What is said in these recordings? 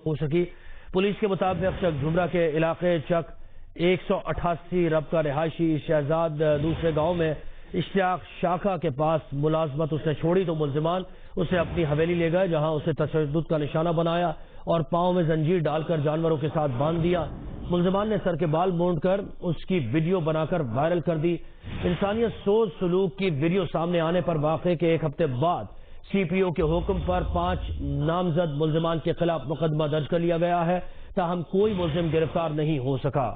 ہو سکی۔ پولیس کے مطابق چک جھمرا کے علاقے چک 188 رب کا رہائشی شہزاد دوسرے گاؤں میں اشتیاق شاخہ کے پاس ملازمت اس نے چھوڑی تو ملزمان اسے اپنی حویلی لے گئے، جہاں اسے تشدد کا نشانہ بنایا اور پاؤں میں زنجیر ڈال کر جانوروں کے ساتھ باندھ دیا۔ ملزمان نے سر کے بال مونڈ کر اس کی ویڈیو بنا کر وائرل کر دی۔ انسانیت سوز سلوک کی ویڈیو سامنے آنے پر واقعے کے ایک ہفتے بعد سی پی او کے حکم پر 5 نامزد ملزمان کے خلاف مقدمہ درج کر لیا گیا ہے، تاہم کوئی ملزم گرفتار نہیں ہو سکا۔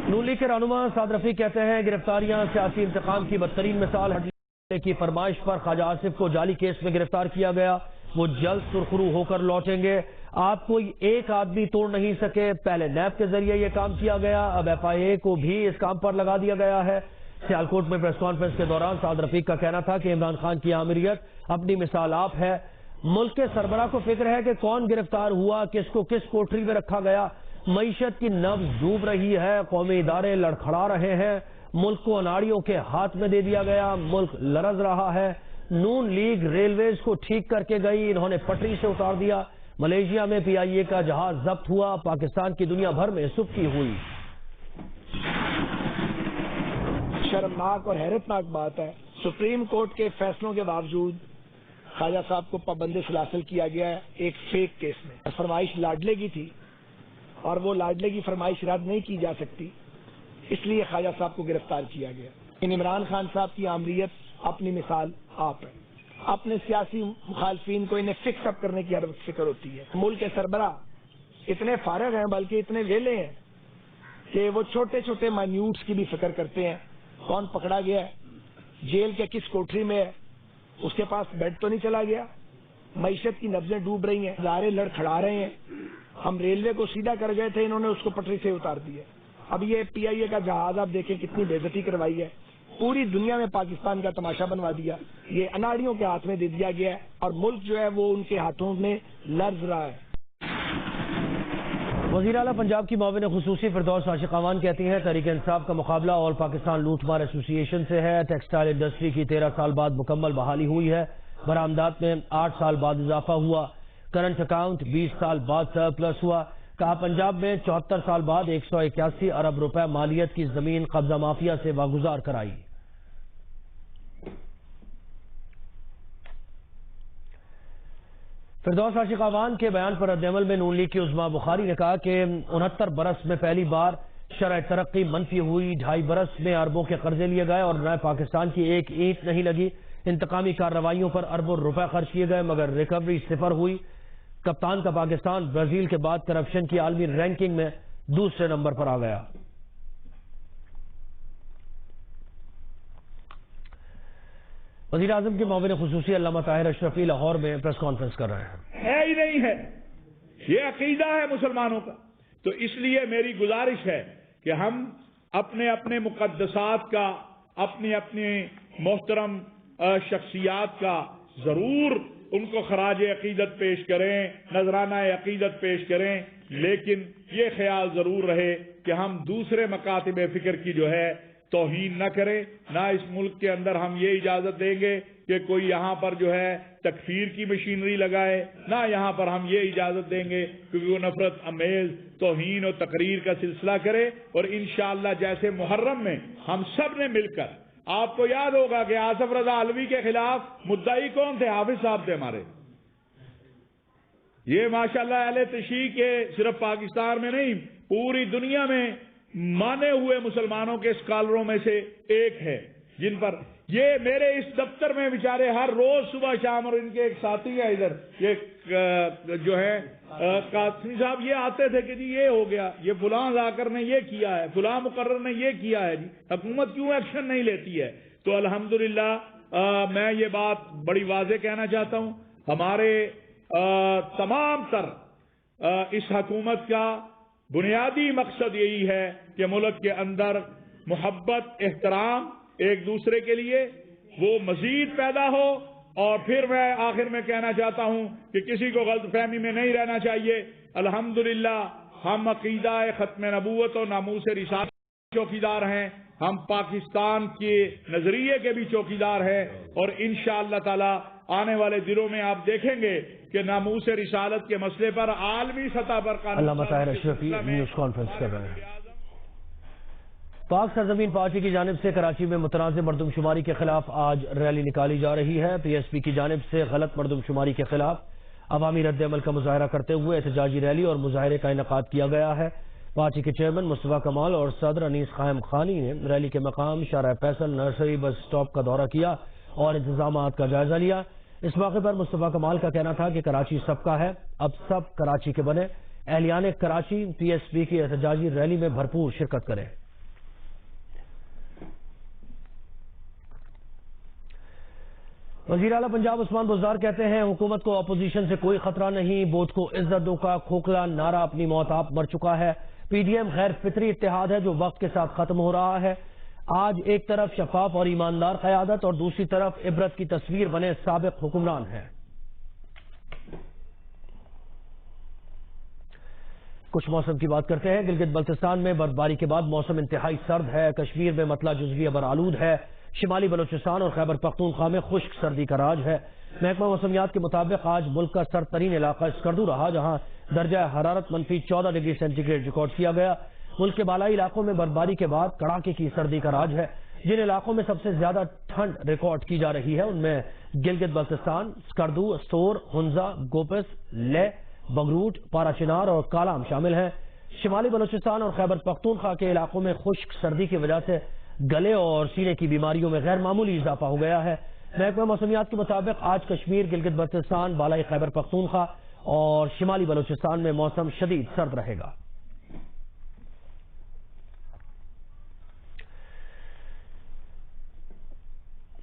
نون لیگ کے رہنما سعد رفیق کہتے ہیں گرفتاریاں سیاسی انتقام کی بدترین مثال ہے۔ کی فرمائش پر خواجہ آصف کو جعلی کیس میں گرفتار کیا گیا، وہ جلد سرخرو ہو کر لوٹیں گے۔ آپ کوئی ایک آدمی توڑ نہیں سکے، پہلے نیب کے ذریعے یہ کام کیا گیا، اب ایف آئی اے کو بھی اس کام پر لگا دیا گیا ہے۔ سیالکوٹ میں پریس کانفرنس کے دوران سعد رفیق کا کہنا تھا کہ عمران خان کی آمریت اپنی مثال آپ ہے۔ ملک کے سربراہ کو فکر ہے کہ کون گرفتار ہوا، کس کو کس کوٹری میں رکھا گیا۔ معیشت کی نبض ڈوب رہی ہے، قومی ادارے لڑکھڑا رہے ہیں، ملک کو اناڑیوں کے ہاتھ میں دے دیا گیا، ملک لرز رہا ہے۔ نون لیگ ریلویز کو ٹھیک کر کے گئی، انہوں نے پٹری سے اتار دیا۔ ملیشیا میں پی آئی اے کا جہاز ضبط ہوا، پاکستان کی دنیا بھر میں سبکی ہوئی۔ شرمناک اور حیرتناک بات ہے، سپریم کورٹ کے فیصلوں کے باوجود خواجہ صاحب کو پابند سلاسل کیا گیا ہے ایک فیک کیس میں۔ فرمائش لاڈلے کی تھی اور وہ لاڈلے کی فرمائش رد نہیں کی جا سکتی، اس لیے خواجہ صاحب کو گرفتار کیا گیا۔ عمران خان صاحب کی آمریت اپنی مثال آپ ہے۔ اپنے سیاسی مخالفین کو انہیں فکس اپ کرنے کی ہر وقت فکر ہوتی ہے۔ ملک کے سربراہ اتنے فارغ ہیں، بلکہ اتنے ویلے ہیں کہ وہ چھوٹے چھوٹے مائنیوٹس کی بھی فکر کرتے ہیں۔ کون پکڑا گیا ہے، جیل کے کس کوٹری میں ہے، اس کے پاس بیڈ تو نہیں چلا گیا۔ معیشت کی نبضیں ڈوب رہی ہیں، ادارے لڑکھڑا رہے ہیں۔ ہم ریلوے کو سیدھا کر گئے تھے، انہوں نے اس کو پٹری سے اتار دیا۔ اب یہ پی آئی اے کا جہاز آپ دیکھیں کتنی بے عزتی کروائی ہے، پوری دنیا میں پاکستان کا تماشا بنوا دیا۔ یہ اناڑیوں کے ہاتھ میں دے دیا گیا ہے اور ملک جو ہے وہ ان کے ہاتھوں میں لرز رہا ہے۔ وزیر اعلیٰ پنجاب کی معاون خصوصی فردوس عاشق اعوان کہتی ہیں تحریک انصاف کا مقابلہ آل پاکستان لوٹ مار ایسوسی ایشن سے ہے۔ ٹیکسٹائل انڈسٹری کی 13 سال بعد مکمل بحالی ہوئی ہے، برآمدات میں 8 سال بعد اضافہ ہوا، کرنٹ اکاؤنٹ 20 سال بعد سرپلس ہوا۔ کہا پنجاب میں 74 سال بعد 181 ارب روپے مالیت کی زمین قبضہ مافیا سے واگزار کرائی۔ فردوس عاشق اعوان کے بیان پر رد عمل میں نون لیگ کی عظما بخاری نے کہا کہ 69 برس میں پہلی بار شرح ترقی منفی ہوئی، 2.5 برس میں اربوں کے قرضے لیے گئے اور نئے پاکستان کی ایک اینٹ نہیں لگی۔ انتقامی کارروائیوں پر اربوں روپے خرچ کیے گئے مگر ریکوری 0 ہوئی۔ کپتان کا پاکستان برازیل کے بعد کرپشن کی عالمی رینکنگ میں دوسرے نمبر پر آ گیا۔ وزیر اعظم کے معاون خصوصی علامہ طاہر اشرفی لاہور میں پریس کانفرنس کر رہے ہیں۔ ہے ہی نہیں ہے، یہ عقیدہ ہے مسلمانوں کا، تو اس لیے میری گزارش ہے کہ ہم اپنے اپنے مقدسات کا، اپنی اپنی محترم شخصیات کا ضرور ان کو خراج عقیدت پیش کریں، نذرانہ عقیدت پیش کریں، لیکن یہ خیال ضرور رہے کہ ہم دوسرے مکاتب فکر کی جو ہے توہین نہ کریں۔ نہ اس ملک کے اندر ہم یہ اجازت دیں گے کہ کوئی یہاں پر جو ہے تکفیر کی مشینری لگائے، نہ یہاں پر ہم یہ اجازت دیں گے کہ وہ نفرت امیز توہین اور تقریر کا سلسلہ کرے۔ اور انشاءاللہ جیسے محرم میں ہم سب نے مل کر، آپ کو یاد ہوگا کہ آصف رضا علوی کے خلاف مدعی کون تھے؟ حافظ صاحب تھے ہمارے۔ یہ ماشاءاللہ اہل تشیع کے صرف پاکستان میں نہیں، پوری دنیا میں مانے ہوئے مسلمانوں کے اسکالروں میں سے ایک ہے، جن پر یہ میرے اس دفتر میں بیچارے ہر روز صبح شام، اور ان کے ایک ساتھی ہیں ادھر یہ جو ہے قاسمی صاحب، یہ آتے تھے کہ جی یہ ہو گیا، یہ فلاں ذاکر نے یہ کیا ہے، فلاں مقرر نے یہ کیا ہے، جی حکومت کیوں ایکشن نہیں لیتی ہے؟ تو الحمدللہ میں یہ بات بڑی واضح کہنا چاہتا ہوں، ہمارے تمام تر اس حکومت کا بنیادی مقصد یہی ہے کہ ملک کے اندر محبت، احترام ایک دوسرے کے لیے وہ مزید پیدا ہو۔ اور پھر میں آخر میں کہنا چاہتا ہوں کہ کسی کو غلط فہمی میں نہیں رہنا چاہیے۔ الحمدللہ ہم عقیدہ ختم نبوت اور ناموس رسالت چوکیدار ہیں، ہم پاکستان کے نظریے کے بھی چوکیدار ہیں، اور انشاءاللہ تعالی آنے والے دنوں میں آپ دیکھیں گے کہ ناموس رسالت کے مسئلے پر عالمی سطح پر علامہ طاہر اشرفی نیوز کانفرنس کر رہے ہیں۔ پاک سرزمین پارٹی کی جانب سے کراچی میں متنازع مردم شماری کے خلاف آج ریلی نکالی جا رہی ہے۔ پی ایس پی کی جانب سے غلط مردم شماری کے خلاف عوامی رد عمل کا مظاہرہ کرتے ہوئے احتجاجی ریلی اور مظاہرے کا انعقاد کیا گیا ہے۔ پارٹی کے چیئرمین مصطفیٰ کمال اور صدر انیس قائم خانی نے ریلی کے مقام شارع فیصل نرسری بس سٹاپ کا دورہ کیا اور انتظامات کا جائزہ لیا۔ اس موقع پر مصطفیٰ کمال کا کہنا تھا کہ کراچی سب کا ہے، اب سب کراچی کے بنے۔ اہلیان کراچی پی ایس پی کی احتجاجی ریلی میں بھرپور شرکت کریں۔ وزیر اعلیٰ پنجاب عثمان بزدار کہتے ہیں حکومت کو اپوزیشن سے کوئی خطرہ نہیں، ووٹ کو عزت دو کا کھوکھلا نعرہ اپنی موت آپ مر چکا ہے۔ پی ڈی ایم غیر فطری اتحاد ہے جو وقت کے ساتھ ختم ہو رہا ہے۔ آج ایک طرف شفاف اور ایماندار قیادت اور دوسری طرف عبرت کی تصویر بنے سابق حکمران ہیں۔ کچھ موسم کی بات کرتے ہیں۔ گلگت بلتستان میں برفباری کے بعد موسم انتہائی سرد ہے۔ کشمیر میں مطلع جزوی ابر آلود ہے۔ شمالی بلوچستان اور خیبر پختونخوا میں خشک سردی کا راج ہے۔ محکمہ موسمیات کے مطابق آج ملک کا سرد ترین علاقہ اسکردو رہا جہاں درجہ حرارت -14 ڈگری سینٹی گریڈ ریکارڈ کیا گیا۔ ملک کے بالائی علاقوں میں برفباری کے بعد کڑاکے کی سردی کا راج ہے۔ جن علاقوں میں سب سے زیادہ ٹھنڈ ریکارڈ کی جا رہی ہے ان میں گلگت بلتستان، اسکردو، استور، ہنزا، گوپس، لے، بگروٹ، پارا چنار اور کالام شامل ہیں۔ شمالی بلوچستان اور خیبر پختونخوا کے علاقوں میں خشک سردی کی وجہ سے گلے اور سینے کی بیماریوں میں غیر معمولی اضافہ ہو گیا ہے۔ محکمہ موسمیات کے مطابق آج کشمیر، گلگت بلتستان، بالائی خیبر پختونخوا اور شمالی بلوچستان میں موسم شدید سرد رہے گا۔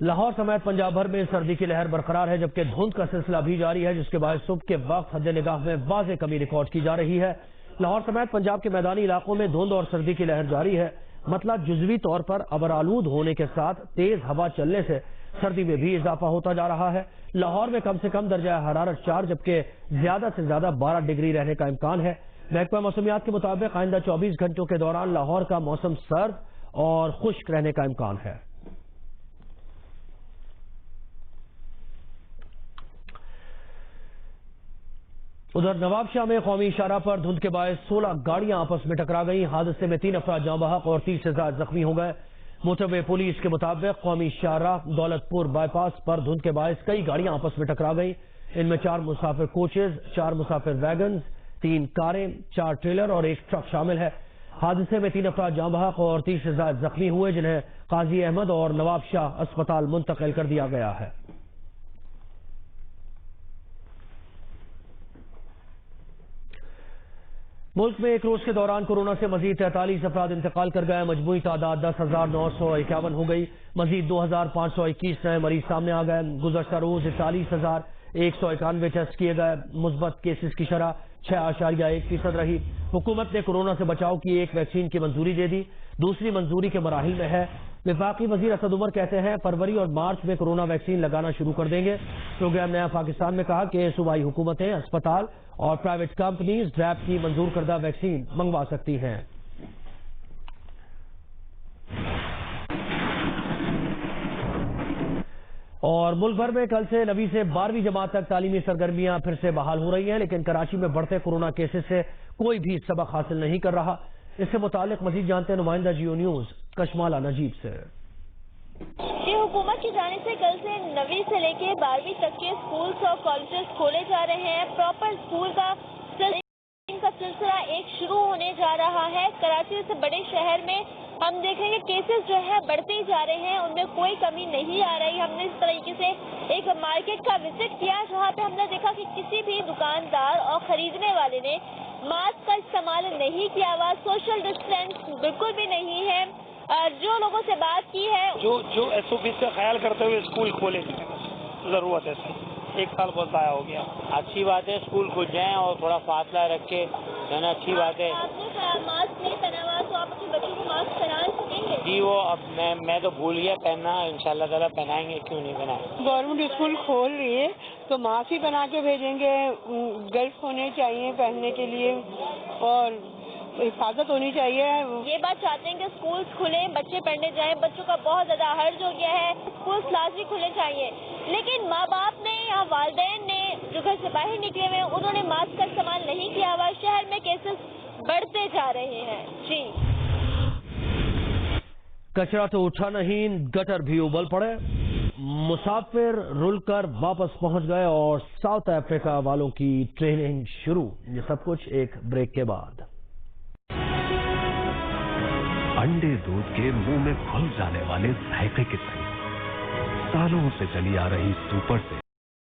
لاہور سمیت پنجاب بھر میں سردی کی لہر برقرار ہے جبکہ دھند کا سلسلہ بھی جاری ہے جس کے باعث صبح کے وقت حد نگاہ میں واضح کمی ریکارڈ کی جا رہی ہے۔ لاہور سمیت پنجاب کے میدانی علاقوں میں دھند اور سردی کی لہر جاری ہے۔ مطلب جزوی طور پر ابر آلود ہونے کے ساتھ تیز ہوا چلنے سے سردی میں بھی اضافہ ہوتا جا رہا ہے۔ لاہور میں کم سے کم درجہ حرارت 4 جبکہ زیادہ سے زیادہ 12 ڈگری رہنے کا امکان ہے۔ محکمہ موسمیات کے مطابق آئندہ 24 گھنٹوں کے دوران لاہور کا موسم سرد اور خشک رہنے کا امکان ہے۔ ادھر نواب شاہ میں قومی شاہراہ پر دھند کے باعث 16 گاڑیاں آپس میں ٹکرا گئیں۔ حادثے میں 3 افراد جاں بحق اور 30 سے زائد زخمی ہو گئے۔ موٹر وے پولیس کے مطابق قومی شاہراہ دولت پور بائی پاس پر دھند کے باعث کئی گاڑیاں آپس میں ٹکرا گئیں۔ ان میں 4 مسافر کوچز، 4 مسافر ویگنز، 3 کاریں، 4 ٹریلر اور 1 ٹرک شامل ہے۔ حادثے میں 3 افراد جاں بحق اور 30 سے زائد زخمی ہوئے جنہیں قاضی احمد اور نواب شاہ اسپتال منتقل کر دیا گیا ہے۔ ملک میں ایک روز کے دوران کورونا سے مزید 43 افراد انتقال کر گئے۔ مجموعی تعداد 10,951 ہو گئی۔ مزید 2,521 نئے مریض سامنے آ گئے۔ گزشتہ روز 41,191 ٹیسٹ کیے گئے۔ مثبت کیسز کی شرح 6.1% رہی۔ حکومت نے کورونا سے بچاؤ کی ایک ویکسین کی منظوری دے دی، دوسری منظوری کے مراحل میں ہے۔ وفاقی وزیر اسد عمر کہتے ہیں فروری اور مارچ میں کورونا ویکسین لگانا شروع کر دیں گے۔ پروگرام نیا پاکستان میں کہا کہ صوبائی حکومتیں، اسپتال اور پرائیویٹ کمپنیز ڈریپ کی منظور کردہ ویکسین منگوا سکتی ہیں۔ اور ملک بھر میں کل سے 9ویں سے 12ویں جماعت تک تعلیمی سرگرمیاں پھر سے بحال ہو رہی ہیں لیکن کراچی میں بڑھتے کورونا کیسز سے کوئی بھی سبق حاصل نہیں کر رہا۔ اس سے متعلق مزید جانتے ہیں نمائندہ جیو نیوز کشمالہ نجیب سے۔ حکومت کی جانب سے کل سے 9ویں سے لے کے 12ویں تک کے اسکولز اور کالجز کھولے جا رہے ہیں۔ پراپر اسکول کا سلسلہ ایک شروع ہونے جا رہا ہے۔ کراچی سے بڑے شہر میں ہم دیکھیں گے کیسز جو ہے بڑھتے ہی جا رہے ہیں، ان میں کوئی کمی نہیں آ رہی۔ ہم نے اس طریقے سے ایک مارکیٹ کا وزٹ کیا جہاں پہ ہم نے دیکھا کہ کسی بھی دکاندار اور خریدنے والے نے ماسک کا استعمال نہیں کیا ہوا، سوشل ڈسٹینس بالکل بھی نہیں ہے۔ جو لوگوں سے بات کی ہے جو SOPs کا خیال کرتے ہوئے اسکول کھولے ضرورت ہے۔ ایک سال بہت ضائع ہو گیا۔ اچھی بات ہے اسکول کھل جائیں اور تھوڑا فاصلہ رکھ کے جانا اچھی بات ہے۔ آپ نے ماسک نہیں پہنا ہوا تو آپ اپنے بچوں کو ماسک پہنا سکیں گے؟ جی وہ اب میں تو بھول گیا پہننا، انشاءاللہ تعالیٰ پہنائیں گے، کیوں نہیں پہنائیں۔ گورنمنٹ اسکول کھول رہی ہے تو ماسک ہی بنا کے بھیجیں گے، گلف ہونے چاہیے پہننے کے لیے، اور حفاظت ہونی چاہیے. یہ بات چاہتے ہیں کہ اسکولس کھلیں, بچے پڑھنے جائیں. بچوں کا بہت زیادہ حرج ہو گیا ہے, اسکولس لازمی کھلنے چاہیے. لیکن ماں باپ نے یا والدین نے جو گھر سے باہر نکلے ہوئے ہیں انہوں نے ماسک کا استعمال نہیں کیا ہوا. شہر میں کیسز بڑھتے جا رہے ہیں. جی, کچرا تو اٹھا نہیں, گٹر بھی ابل پڑے. مسافر رول کر واپس پہنچ گئے اور ساؤتھ افریقہ والوں کی ٹریننگ شروع. یہ سب کچھ ایک بریک کے بعد. انڈے دودھ کے منہ میں گھل جانے والے ذائقے کے ساتھ سالوں سے چلی آ رہی سپر سے